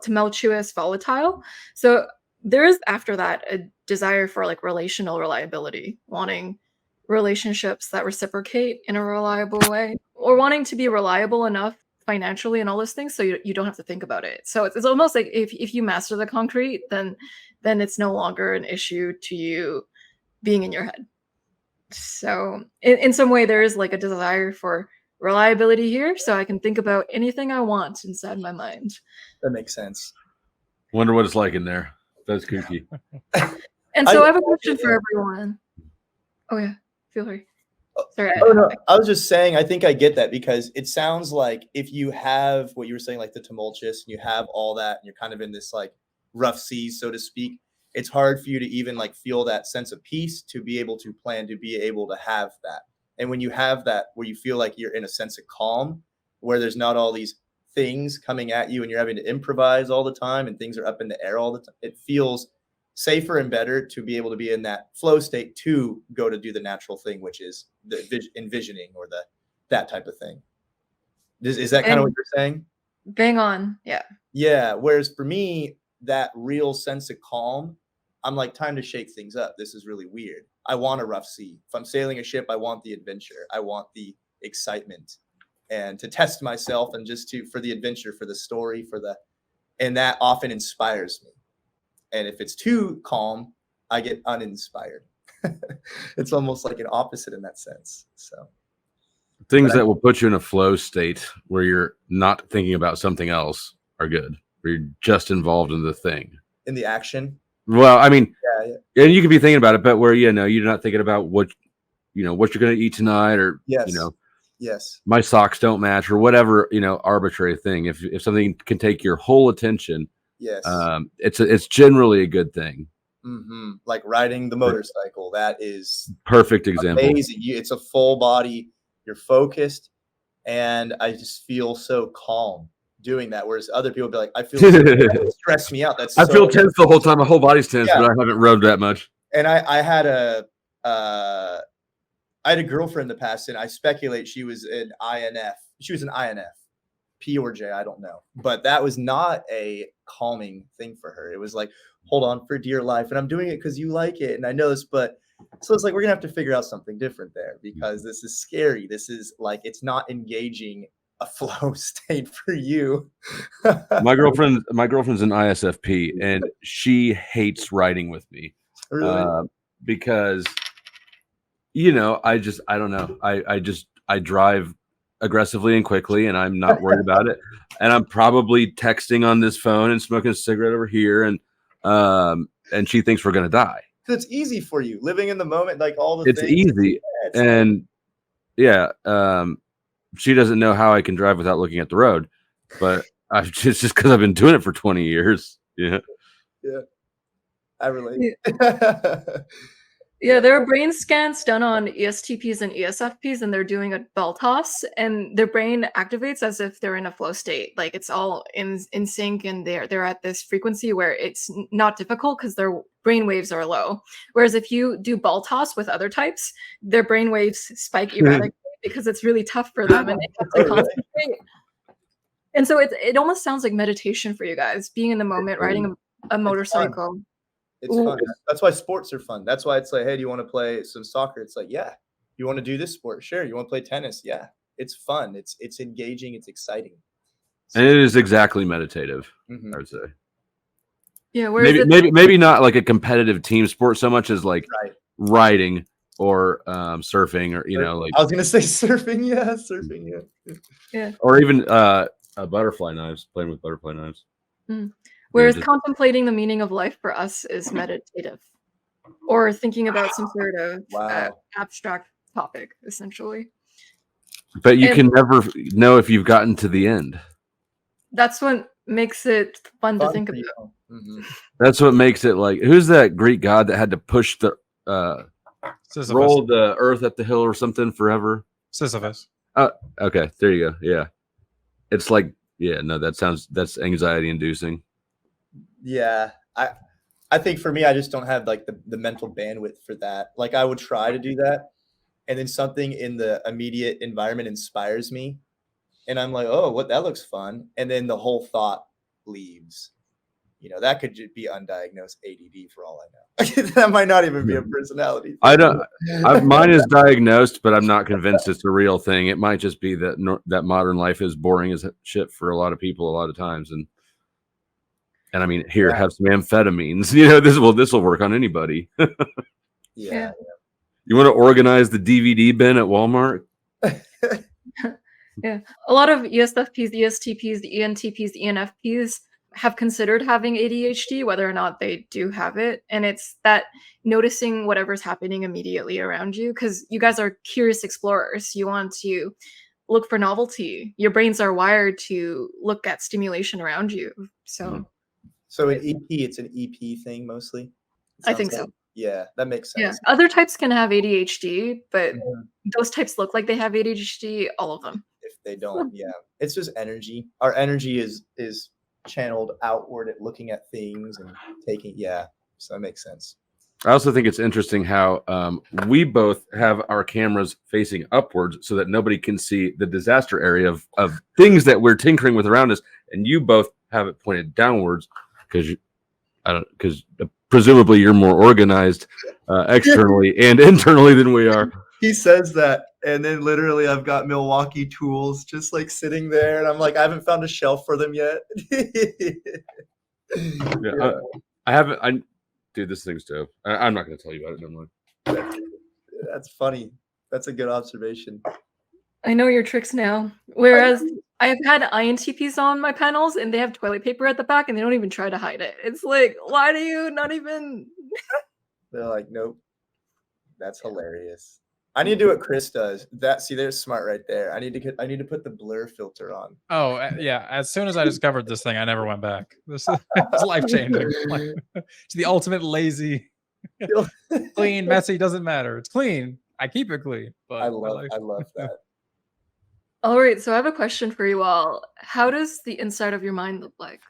tumultuous, volatile. So there is after that a desire for like relational reliability, wanting relationships that reciprocate in a reliable way, or wanting to be reliable enough financially and all those things, so you don't have to think about it. So it's almost like if you master the concrete, then it's no longer an issue to you being in your head. So in some way, there is like a desire for reliability here, so I can think about anything I want inside my mind. That makes sense. Wonder what it's like in there. That's kooky. And so I have a question for everyone. Oh yeah, feel free. Sorry. No, I was just saying, I think I get that, because it sounds like if you have what you were saying, like the tumultuous, and you have all that, and you're kind of in this like rough seas, so to speak, it's hard for you to even like feel that sense of peace, to be able to plan, to be able to have that. And when you have that, where you feel like you're in a sense of calm, where there's not all these things coming at you and you're having to improvise all the time and things are up in the air all the time, it feels safer and better to be able to be in that flow state to go to do the natural thing, which is the envisioning or that type of thing. Is that kind of what you're saying? Bang on. Yeah. Yeah. Whereas for me, that real sense of calm, I'm like, time to shake things up. This is really weird. I want a rough sea. If I'm sailing a ship, I want the adventure. I want the excitement and to test myself, and just for the adventure, for the story, and that often inspires me. And if it's too calm, I get uninspired. It's almost like an opposite in that sense. So things that will put you in a flow state where you're not thinking about something else are good, where you're just involved in the thing, in the action. Well, I mean, yeah. And you could be thinking about it, but where you're not thinking about what you're going to eat tonight, or yes, my socks don't match, or whatever, arbitrary thing. If something can take your whole attention, yes, it's generally a good thing. Mm-hmm. Like riding the motorcycle, that is perfect example. Amazing. It's a full body. You're focused, and I just feel so calm doing that. Whereas other people be like, I feel that stress me out. I feel tense the whole time. My whole body's tense, but I haven't rode that much. And I had a girlfriend in the past, and I speculate she was an INF. She was an INF, P or J, I don't know. But that was not a calming thing for her. It was like, hold on for dear life, and I'm doing it because you like it, and I know this, but so it's like we're gonna have to figure out something different there, because this is scary. This is like, it's not engaging a flow state for you. my girlfriend's an ISFP, and she hates riding with me. Really? Because I don't know. I drive aggressively and quickly, and I'm not worried about it. And I'm probably texting on this phone and smoking a cigarette over here, and she thinks we're gonna die. So it's easy for you, living in the moment, like all the it's things. Easy. And she doesn't know how I can drive without looking at the road, but it's just because I've been doing it for 20 years. Yeah. I relate. Yeah, there are brain scans done on ESTPs and ESFPs, and they're doing a bell toss, and their brain activates as if they're in a flow state. Like it's all in sync, and they're at this frequency where it's not difficult because their brain waves are low. Whereas if you do bell toss with other types, their brain waves spike erratically because it's really tough for them, and they have to concentrate. And so it almost sounds like meditation for you guys, being in the moment, riding a motorcycle. It's fun. That's why sports are fun. That's why it's like, hey, do you want to play some soccer? It's like, yeah. You want to do this sport? Sure. You want to play tennis? Yeah. It's fun. It's engaging. It's exciting. And it is exactly meditative, I would say. Yeah. Maybe not like a competitive team sport so much as like riding or surfing, or like I was gonna say surfing. Yeah, surfing. Yeah. Or even butterfly knives. Playing with butterfly knives. Whereas contemplating the meaning of life for us is meditative, or thinking about some sort of abstract topic, essentially. But you can never know if you've gotten to the end. That's what makes it fun to think about. Mm-hmm. That's what makes it like, who's that Greek god that had to push the roll the earth up the hill or something forever? Sisyphus. Okay, there you go. Yeah, it's like, that's anxiety inducing. Yeah, I think for me, I just don't have like the mental bandwidth for that. Like I would try to do that, and then something in the immediate environment inspires me, and I'm like, oh, that looks fun, and then the whole thought leaves. that could be undiagnosed ADD for all I know. That might not even be a personality thing. Mine is diagnosed, but I'm not convinced it's a real thing. It might just be that that modern life is boring as shit for a lot of people a lot of times. And I mean, here, have some amphetamines. This will work on anybody. Yeah. You want to organize the DVD bin at Walmart? Yeah. A lot of ESFPs, the ESTPs, the ENTPs, the ENFPs have considered having ADHD, whether or not they do have it. And it's that noticing whatever's happening immediately around you, because you guys are curious explorers. You want to look for novelty. Your brains are wired to look at stimulation around you. So an EP, it's an EP thing mostly? I think so. Yeah, that makes sense. Yeah. Other types can have ADHD, but those types look like they have ADHD, all of them. If they don't, it's just energy. Our energy is channeled outward at looking at things and taking, so that makes sense. I also think it's interesting how we both have our cameras facing upwards so that nobody can see the disaster area of things that we're tinkering with around us, and you both have it pointed downwards because presumably you're more organized externally and internally than we are. He says that, and then literally I've got Milwaukee tools just like sitting there, and I'm like, I haven't found a shelf for them yet. I haven't. Dude, this thing's dope. I'm not going to tell you about it. No more. That's funny. That's a good observation. I know your tricks now. Whereas I've had INTPs on my panels, and they have toilet paper at the back, and they don't even try to hide it. It's like, why do you not even? They're like, nope. That's hilarious. I need to do what Chris does. There's smart right there. I need to put the blur filter on. Oh yeah. As soon as I discovered this thing, I never went back. This is life changing. It's the ultimate lazy, clean, messy doesn't matter. It's clean. I keep it clean. But I love that. All right, so I have a question for you all. How does the inside of your mind look like?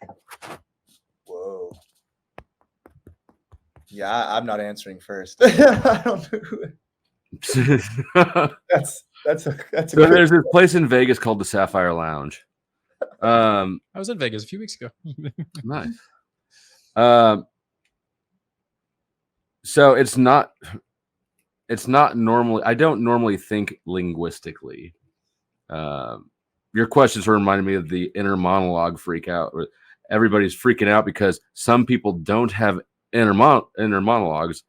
Whoa. Yeah, I'm not answering first. I don't know. That's so there's this place in Vegas called the Sapphire Lounge. I was in Vegas a few weeks ago. Nice. So it's not normally, I don't normally think linguistically. Your question sort of reminded me of the inner monologue freak out. Everybody's freaking out because some people don't have inner monologues,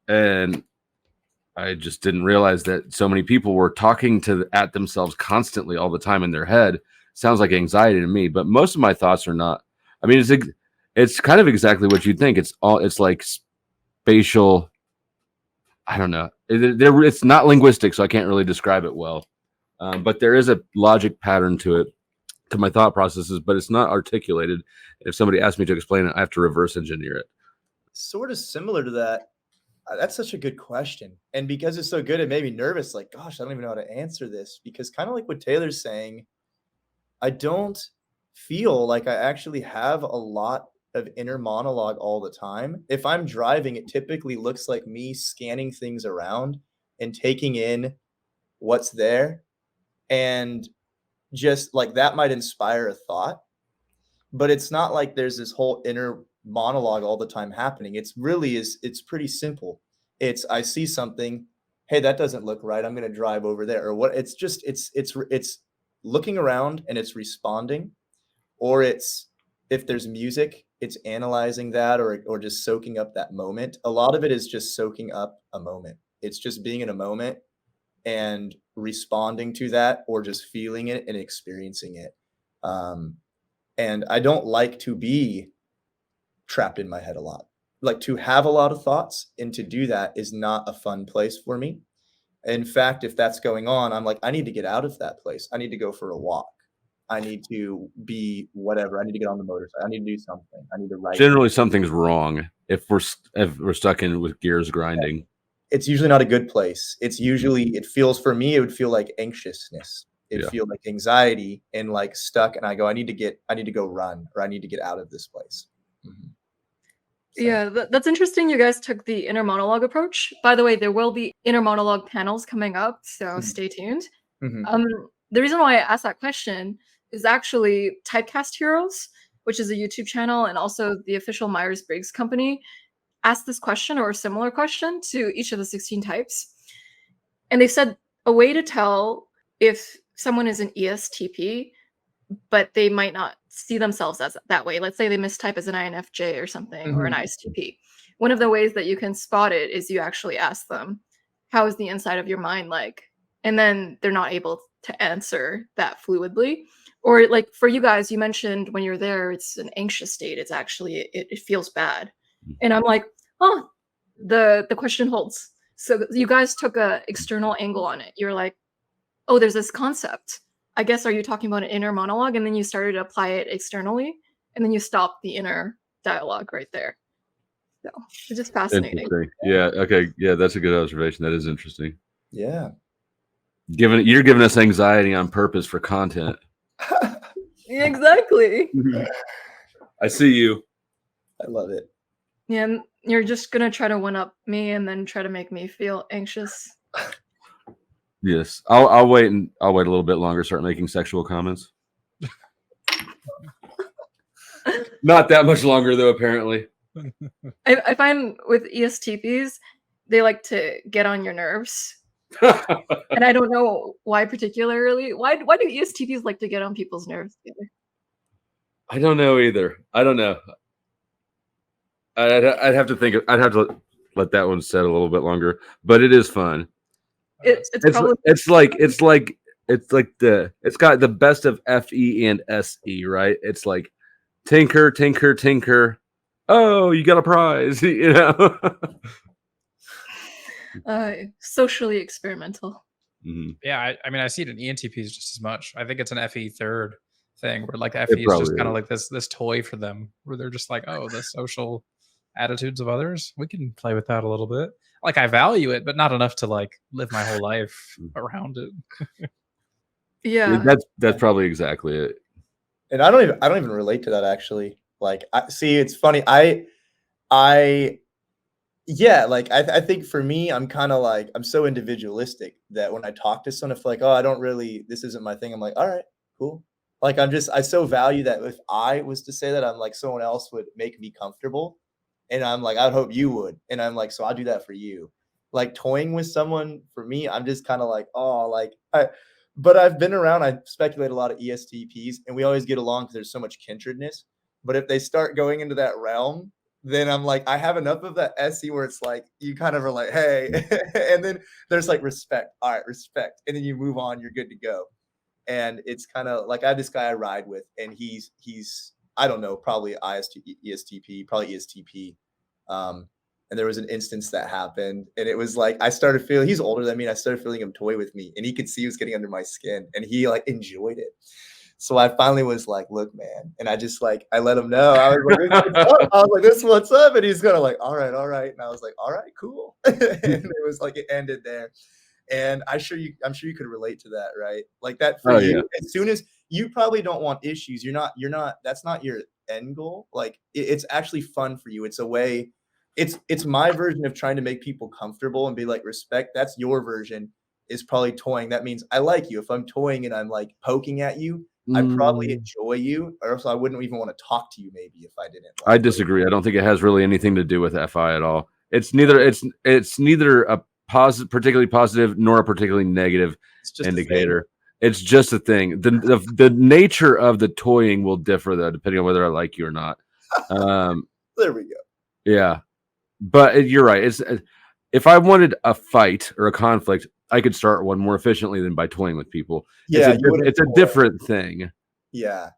and I just didn't realize that so many people were talking at themselves constantly all the time in their head. Sounds like anxiety to me, but most of my thoughts are not. I mean, it's kind of exactly what you'd think. It's like spatial. I don't know. It's not linguistic, so I can't really describe it well. But there is a logic pattern to my thought processes, but it's not articulated. If somebody asks me to explain it, I have to reverse engineer it. Sort of similar to that. That's such a good question. And because it's so good, it made me nervous. Like, gosh, I don't even know how to answer this, because kind of like what Taylor's saying, I don't feel like I actually have a lot of inner monologue all the time. If I'm driving, it typically looks like me scanning things around and taking in what's there. And just like that might inspire a thought, but it's not like there's this whole inner monologue all the time happening. It's pretty simple. I see something, hey, that doesn't look right, I'm going to drive over there, or what. It's just it's looking around and it's responding, or it's, if there's music, it's analyzing that, or just soaking up that moment. A lot of it is just soaking up a moment. It's just being in a moment and responding to that, or just feeling it and experiencing it. And I don't like to be trapped in my head a lot. Like, to have a lot of thoughts and to do that is not a fun place for me. In fact, if that's going on, I'm like, I need to get out of that place. I need to go for a walk. I need to be whatever. I need to get on the motorcycle. I need to do something. I need to write. Generally, something's wrong if we're stuck in with gears grinding. It's usually not a good place. It's usually, it feels, for me, it would feel like anxiousness. It'd feel like anxiety and like stuck. And I go, I need to go run, or I need to get out of this place. Mm-hmm. So. Yeah, that's interesting. You guys took the inner monologue approach. By the way, there will be inner monologue panels coming up, so stay tuned. Mm-hmm. The reason why I asked that question is actually typecast heroes. which is a YouTube channel, and also the official Myers-Briggs company, asked this question or a similar question to each of the 16 types. And they said a way to tell if someone is an ESTP, but they might not see themselves as that way. Let's say they mistype as an INFJ or something, or an ISTP. One of the ways that you can spot it is you actually ask them, how is the inside of your mind like? And then they're not able to answer that fluidly. Or like for you guys, you mentioned when you're there, it's an anxious state. It's actually, it feels bad. And I'm like, oh, the question holds. So you guys took a external angle on it. You're like, oh, there's this concept. I guess, are you talking about an inner monologue? And then you started to apply it externally, and then you stopped the inner dialogue right there. So it's just fascinating. Yeah. Okay. Yeah, that's a good observation. That is interesting. Yeah. You're giving us anxiety on purpose for content. Exactly. I see you. I love it. Yeah, and you're just gonna try to one up me and then try to make me feel anxious. Yes, I'll wait a little bit longer. Start making sexual comments. Not that much longer though, apparently. I find with ESTPs, they like to get on your nerves. And I don't know why particularly. Why do ESTPs like to get on people's nerves? I don't know either. I don't know. I'd have to think. I'd have to let that one set a little bit longer. But it is fun. It's got the best of FE and SE, right? It's like tinker, tinker, tinker. Oh, you got a prize, you know. Socially experimental. Mm-hmm. Yeah, I mean, I see it in ENTPs just as much. I think it's an FE third thing where like FE is just kind of like this toy for them, where they're just like, oh, the social attitudes of others, we can play with that a little bit. Like I value it, but not enough to like live my whole life around it. Yeah, that's probably exactly it. And I don't even relate to that actually. Like, I see, it's funny. I think for me, I'm kind of like, I'm so individualistic that when I talk to someone, if like, oh, this isn't my thing. I'm like, all right, cool. Like, I so value that if I was to say that, I'm like, someone else would make me comfortable. And I'm like, I'd hope you would. And I'm like, so I'll do that for you. Like toying with someone, for me, I'm just kind of like, but I've been around, I speculate a lot of ESTPs, and we always get along because there's so much kindredness. But if they start going into that realm, then I'm like, I have enough of that SE where it's like, you kind of are like, hey, and then there's like respect. All right, respect. And then you move on, you're good to go. And it's kind of like, I have this guy I ride with, and he's I don't know, probably ESTP, probably ESTP. And there was an instance that happened, and it was like, I started feeling, he's older than me, and I started feeling him toy with me, and he could see he was getting under my skin, and he like enjoyed it. So I finally was like, look, man. And I just like, I let him know. I was like, this is what's up. And he's kind of like, all right. And I was like, all right, cool. And it was like, it ended there. And I'm sure you could relate to that, right? Like that for you, yeah. As soon as you probably don't want issues, that's not your end goal. Like it's actually fun for you. It's a way, it's my version of trying to make people comfortable and be like, respect. That's your version, is probably toying. That means I like you. If I'm toying and I'm like poking at you, I probably enjoy you, or else I wouldn't even want to talk to you maybe if I didn't. I disagree. I don't think it has really anything to do with FI at all. It's neither a particularly positive nor a particularly negative indicator. It's just a thing. The nature of the toying will differ though, depending on whether I like you or not. There we go. Yeah, but you're right. If I wanted a fight or a conflict, I could start one more efficiently than by toying with people. Yeah, it's a different thing. Yeah,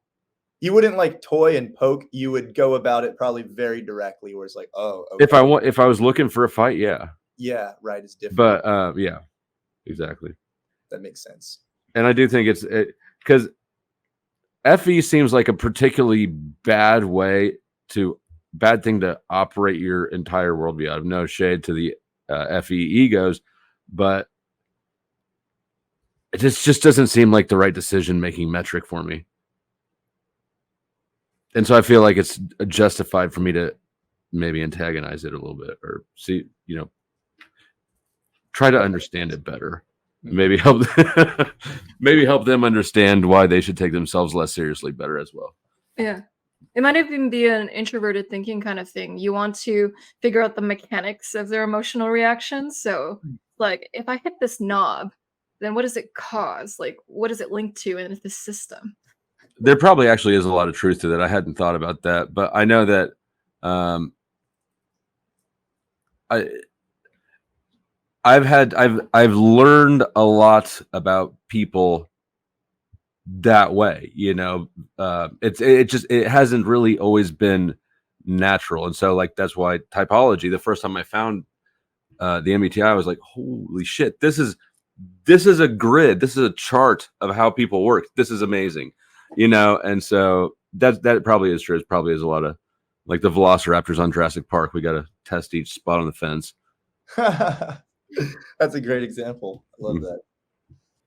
you wouldn't like toy and poke. You would go about it probably very directly, where it's like, oh, okay. If I was looking for a fight, yeah, right, it's different. But yeah, exactly. That makes sense. And I do think it's because FE seems like a particularly bad thing to operate your entire worldview. I have no shade to the FE egos, but it just doesn't seem like the right decision-making metric for me. And so I feel like it's justified for me to maybe antagonize it a little bit, or try to understand it better. Maybe help them understand why they should take themselves less seriously better as well. Yeah. It might even be an introverted thinking kind of thing. You want to figure out the mechanics of their emotional reactions. So, like, if I hit this knob, then what does it cause? Like, what does it link to in the system? There probably actually is a lot of truth to that. I hadn't thought about that, but I know that I've learned a lot about people that way. You know, it hasn't really always been natural, and so like that's why typology. The first time I found the MBTI, I was like, holy shit, this is a grid, this is a chart of how people work. This is amazing, you know. And so that probably is true. It probably is a lot of like the velociraptors on Jurassic Park. We got to test each spot on the fence. That's a great example. I love that.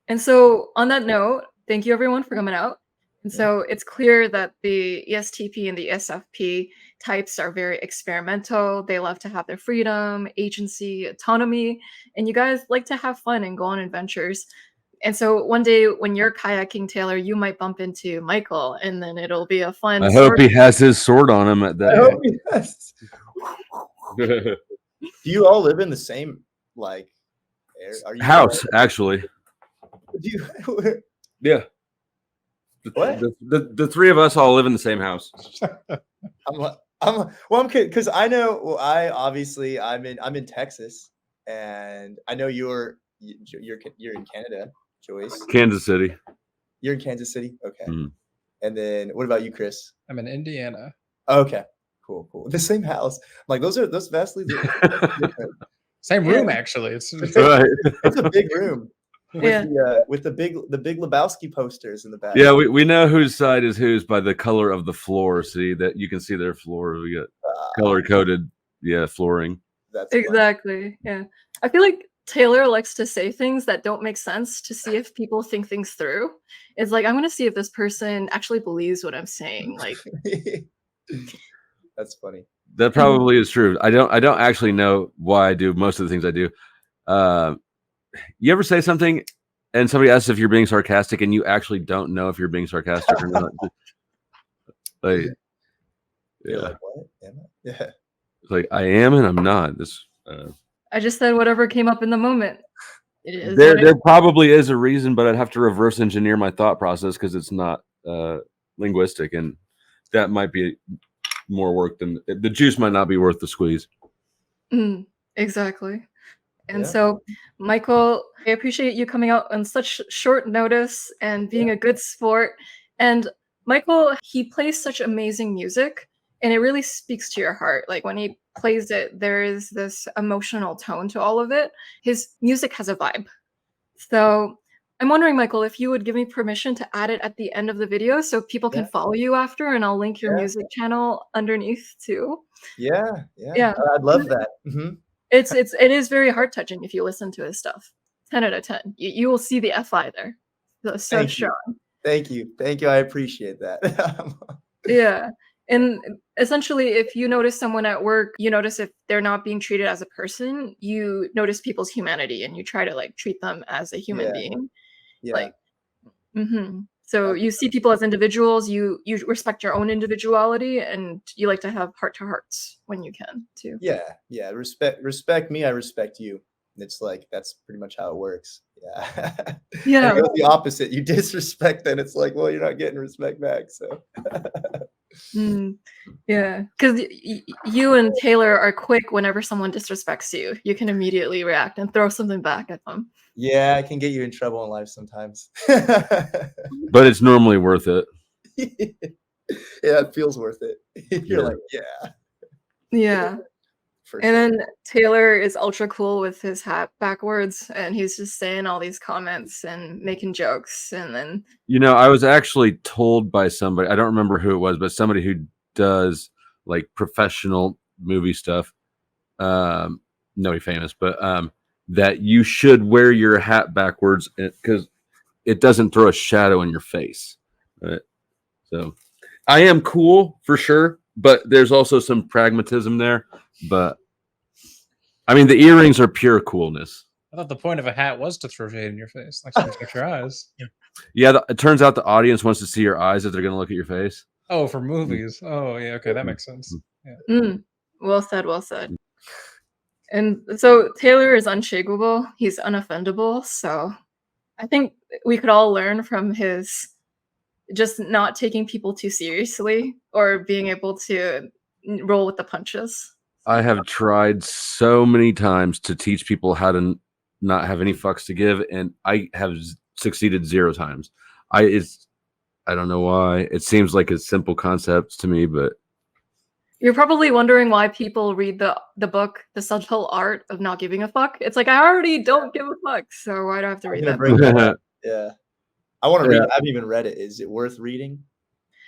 And so on that note, thank you everyone for coming out. And so it's clear that the ESTP and the ESFP types are very experimental. They love to have their freedom, agency, autonomy, and you guys like to have fun and go on adventures. And so one day when you're kayaking, Taylor, you might bump into Michael, and then it'll be a fun. I hope he has his sword on him at that. I hope he has. Do you all live in the same like are you house? Actually, do you? Yeah. What? The three of us all live in the same house. I'm because I know I'm in Texas, and I know you're in Canada, Joyce. Kansas City. You're in Kansas City, okay. Mm. And then what about you, Chris? I'm in Indiana. Okay, cool. The same house. Like those vastly different. Same room, actually. It's Right. It's a big room. Yeah. With the big Lebowski posters in the back. Yeah, we know whose side is whose by the color of the floor. See that you can see their floor. We got color coded, flooring. That's exactly. Yeah. I feel like Taylor likes to say things that don't make sense to see if people think things through. It's like, I'm going to see if this person actually believes what I'm saying. Like, that's funny. That probably is true. I don't actually know why I do most of the things I do. You ever say something and somebody asks if you're being sarcastic and you actually don't know if you're being sarcastic or not? Like, You're like, what? Am I? Yeah. It's like I am and I'm not. I just said whatever came up in the moment. It is. There probably is a reason, but I'd have to reverse engineer my thought process because it's not linguistic, and that might be more work than the juice might not be worth the squeeze. Exactly. And so, Michael, I appreciate you coming out on such short notice and being a good sport. And Michael, he plays such amazing music, and it really speaks to your heart. Like when he plays it, there is this emotional tone to all of it. His music has a vibe. So I'm wondering, Michael, if you would give me permission to add it at the end of the video so people can follow you after, and I'll link your music channel underneath too. Yeah. I'd love that. Mm-hmm. It is very heart touching if you listen to his stuff. 10 out of 10. You will see the FI there. So strong. Thank you. I appreciate that. Yeah. And essentially, if you notice someone at work, you notice if they're not being treated as a person, you notice people's humanity and you try to like treat them as a human being. Yeah. Like, So you see people as individuals, you respect your own individuality, and you like to have heart-to-hearts when you can too. Yeah. Respect me, I respect you. It's like that's pretty much how it works. Yeah. Yeah. It goes the opposite. You disrespect, then it's like, well, you're not getting respect back. So yeah, because you and Taylor are quick whenever someone disrespects you. You can immediately react and throw something back at them. Yeah, I can get you in trouble in life sometimes. But it's normally worth it. Yeah, it feels worth it. You're like, yeah. And then Taylor is ultra cool with his hat backwards, and he's just saying all these comments and making jokes. And then, I was actually told by somebody, I don't remember who it was, but somebody who does like professional movie stuff, nobody famous, but that you should wear your hat backwards because it doesn't throw a shadow in your face. Right? So I am cool for sure, but there's also some pragmatism there. But I mean, the earrings are pure coolness. I thought the point of a hat was to throw shade in your face, like to protect your eyes. Yeah, it turns out the audience wants to see your eyes if they're going to look at your face. Oh, for movies. Oh, yeah. Okay, that makes sense. Yeah. Well said, well said. And so Taylor is unshakable. He's unoffendable. So I think we could all learn from his just not taking people too seriously or being able to roll with the punches. I have tried so many times to teach people how to not have any fucks to give, and I have succeeded 0 times. I don't know why. It seems like a simple concept to me, but You're probably wondering why people read the book, The Subtle Art of Not Giving a Fuck. It's like, I already don't give a fuck, so why do I have to read that bring book? that up. Yeah. I want to Yeah. read it. I haven't even read it. Is it worth reading?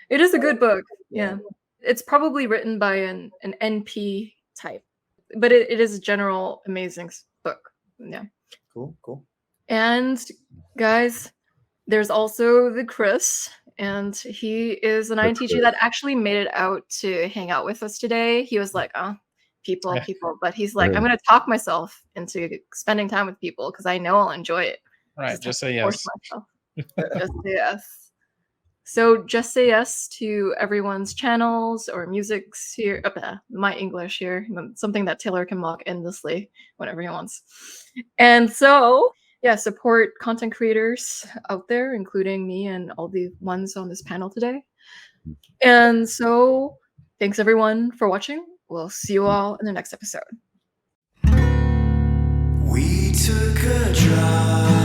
It is a good book. Yeah. Yeah. It's probably written by an NP type, but it is a general amazing book. Yeah. Cool. And guys, there's also the Chris, and he is an INTJ that actually made it out to hang out with us today. He was like, oh, people, but he's like, I'm going to talk myself into spending time with people because I know I'll enjoy it. Right. Just say yes. Just say yes. So just say yes to everyone's channels or musics here. My English here, something that Taylor can mock endlessly whenever he wants. And so, yeah, support content creators out there, including me and all the ones on this panel today. And so, thanks everyone for watching. We'll see you all in the next episode. We took a drive.